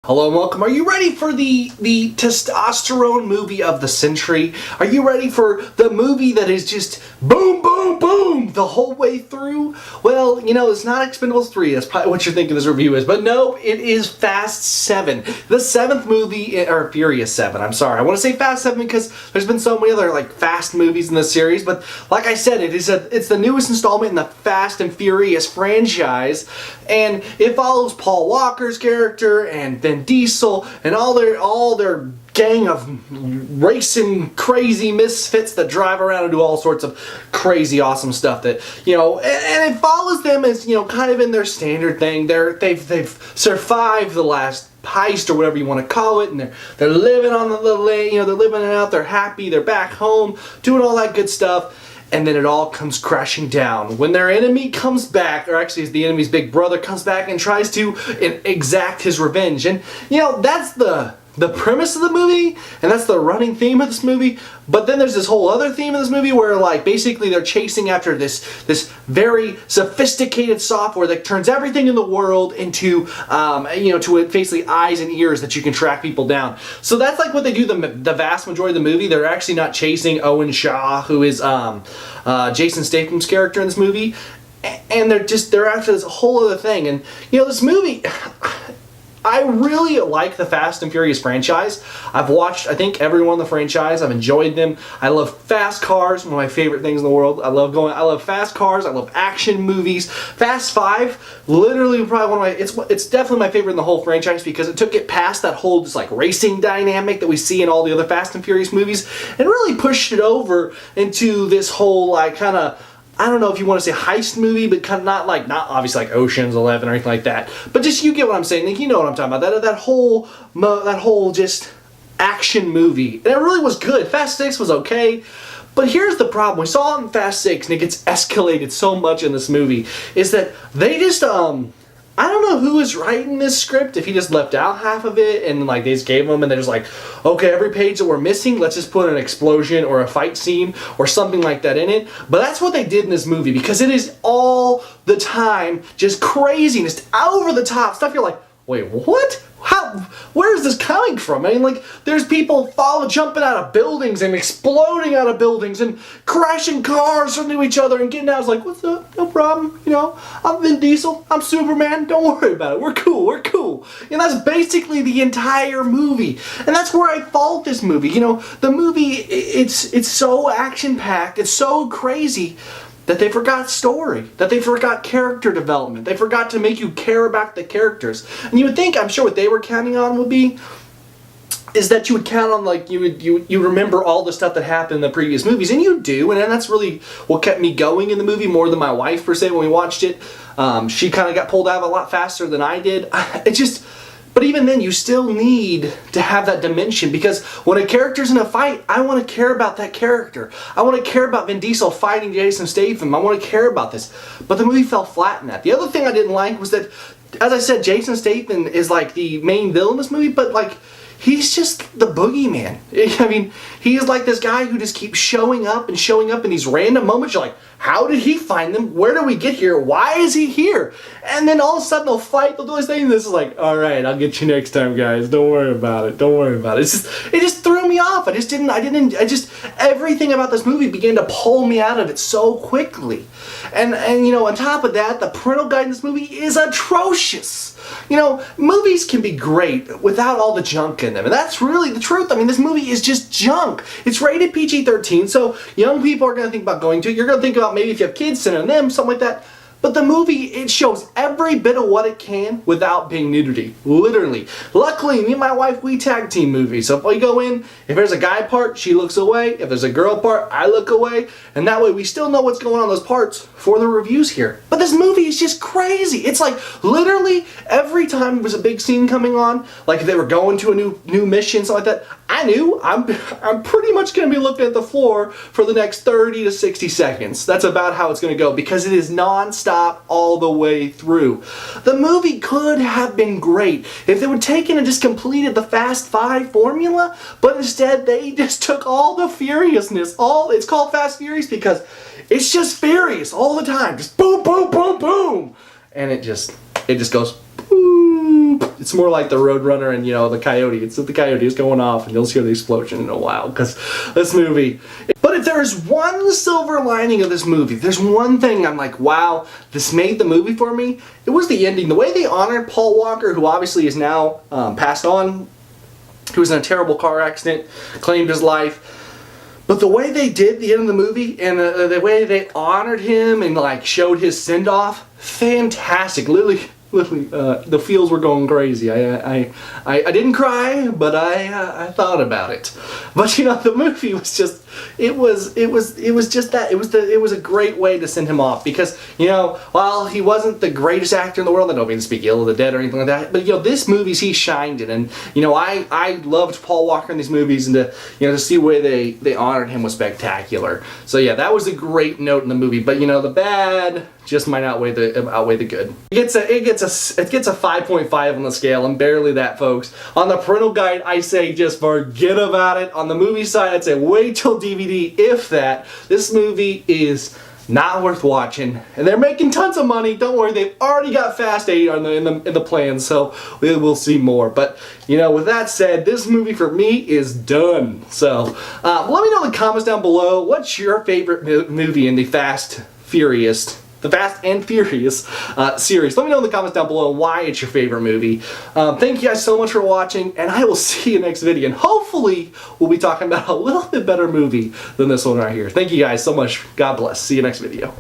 Hello and welcome. Are you ready for the testosterone movie of the century? Are you ready for the movie that is just boom, boom, boom the whole way through? Well, you know, it's not Expendables 3. That's probably what you're thinking this review is. But no, it is Fast 7. The seventh movie, or Furious 7, I'm sorry. I want to say Fast 7 because there's been so many other like fast movies in this series. But like I said, it's the newest installment in the Fast and Furious franchise. And it follows Paul Walker's character and Vin Diesel and all their gang of racing crazy misfits that drive around and do all sorts of crazy awesome stuff that, you know, and it follows them as, you know, kind of in their standard thing. They've survived the last heist or whatever you want to call it, and they're living on the lane, you know, they're living it out, they're happy, they're back home, doing all that good stuff. And then it all comes crashing down when their enemy comes back, or actually the enemy's big brother comes back and tries to exact his revenge. And, you know, that's the premise of the movie, and that's the running theme of this movie. But then there's this whole other theme of this movie where, like, basically they're chasing after this very sophisticated software that turns everything in the world into, you know, to basically eyes and ears that you can track people down. So that's like what they do the vast majority of the movie. They're actually not chasing Owen Shaw, who is Jason Statham's character in this movie, and they're after this whole other thing. And, you know, this movie, I really like the Fast and Furious franchise. I've watched, I think, every one of the franchise. I've enjoyed them. I love fast cars, one of my favorite things in the world. I love fast cars. I love action movies. Fast 5, literally probably one of my, it's definitely my favorite in the whole franchise because it took it past that whole just like racing dynamic that we see in all the other Fast and Furious movies and really pushed it over into this whole like kind of, I don't know if you want to say heist movie, but kind of not obviously like Ocean's 11 or anything like that. But just you get what I'm saying. Like, you know what I'm talking about. That whole just action movie. And it really was good. Fast 6 was okay. But here's the problem. We saw it in Fast 6 and it gets escalated so much in this movie. Is that they just, I don't know who is writing this script, if he just left out half of it and like they just gave them and they're just like, okay, every page that we're missing, let's just put an explosion or a fight scene or something like that in it. But that's what they did in this movie because it is all the time just craziness, over the top stuff. You're like, wait, what? Where is this coming from? I mean, like, there's people jumping out of buildings and exploding out of buildings and crashing cars into each other and getting out. It's like, what's up? No problem. You know, I'm Vin Diesel. I'm Superman. Don't worry about it. We're cool. We're cool. And that's basically the entire movie. And that's where I fault this movie. You know, the movie, it's so action-packed. It's so crazy that they forgot story, that they forgot character development. They forgot to make you care about the characters. And you would think, I'm sure what they were counting on would be, is that you would count on, like, you remember all the stuff that happened in the previous movies, and you do, and that's really what kept me going in the movie more than my wife, per se, when we watched it. She kind of got pulled out of it a lot faster than I did. But even then, you still need to have that dimension because when a character's in a fight, I want to care about that character. I want to care about Vin Diesel fighting Jason Statham. I want to care about this. But the movie fell flat in that. The other thing I didn't like was that, as I said, Jason Statham is like the main villain in this movie, but like, he's just the boogeyman. I mean, he is like this guy who just keeps showing up in these random moments. You're like, how did he find them? Where did we get here? Why is he here? And then all of a sudden they'll fight, they'll do this thing, and this is like, alright, I'll get you next time, guys. Don't worry about it. Don't worry about it. It just threw me off. Everything about this movie began to pull me out of it so quickly. And you know, on top of that, the parental guide in this movie is atrocious. You know, movies can be great without all the junk in them, and that's really the truth. I mean, this movie is just junk. It's rated PG-13, so young people are going to think about going to it. You're going to think about maybe if you have kids, sending them, something like that. But the movie, it shows every bit of what it can without being nudity. Literally. Luckily, me and my wife, we tag team movies. So if we go in, if there's a guy part, she looks away. If there's a girl part, I look away. And that way we still know what's going on in those parts for the reviews here. But this movie is just crazy. It's like literally every time there was a big scene coming on, like if they were going to a new mission, something like that, I knew I'm pretty much going to be looking at the floor for the next 30 to 60 seconds. That's about how it's going to go because it is non-stop all the way through. The movie could have been great if they would taken and just completed the Fast 5 formula, but instead they just took all the furiousness. It's called Fast Furious because it's just furious all the time. Just boom, boom, boom, boom. And it just goes boom. It's It's more like the Roadrunner and, you know, the Coyote. It's that the Coyote is going off and you'll hear the explosion in a while, because this movie. But if there's one silver lining of this movie, there's one thing I'm like, wow, this made the movie for me, it was the ending. The way they honored Paul Walker, who obviously is now passed on, who was in a terrible car accident, claimed his life. But the way they did the end of the movie, and the way they honored him and like showed his send-off, fantastic. Literally, the feels were going crazy. I didn't cry, but I thought about it. But you know, the movie was just, it was just that. It was a great way to send him off, because, you know, while he wasn't the greatest actor in the world, I don't mean to speak ill of the dead or anything like that, but you know, this movies he shined in, and you know, I loved Paul Walker in these movies, and to, you know, to see the way they honored him was spectacular. So yeah, that was a great note in the movie. But you know, the bad just might outweigh the good. It gets a 5.5 on the scale, and barely that, folks. On the parental guide, I say just forget about it. On the movie side, I'd say wait till DVD, if that. This movie is not worth watching, and they're making tons of money. Don't worry, they've already got Fast 8 in the plan, so we will see more. But you know, with that said, this movie for me is done. So let me know in the comments down below, what's your favorite movie in the Fast and Furious series. Let me know in the comments down below why it's your favorite movie. Thank you guys so much for watching, and I will see you next video. And hopefully, we'll be talking about a little bit better movie than this one right here. Thank you guys so much. God bless. See you next video.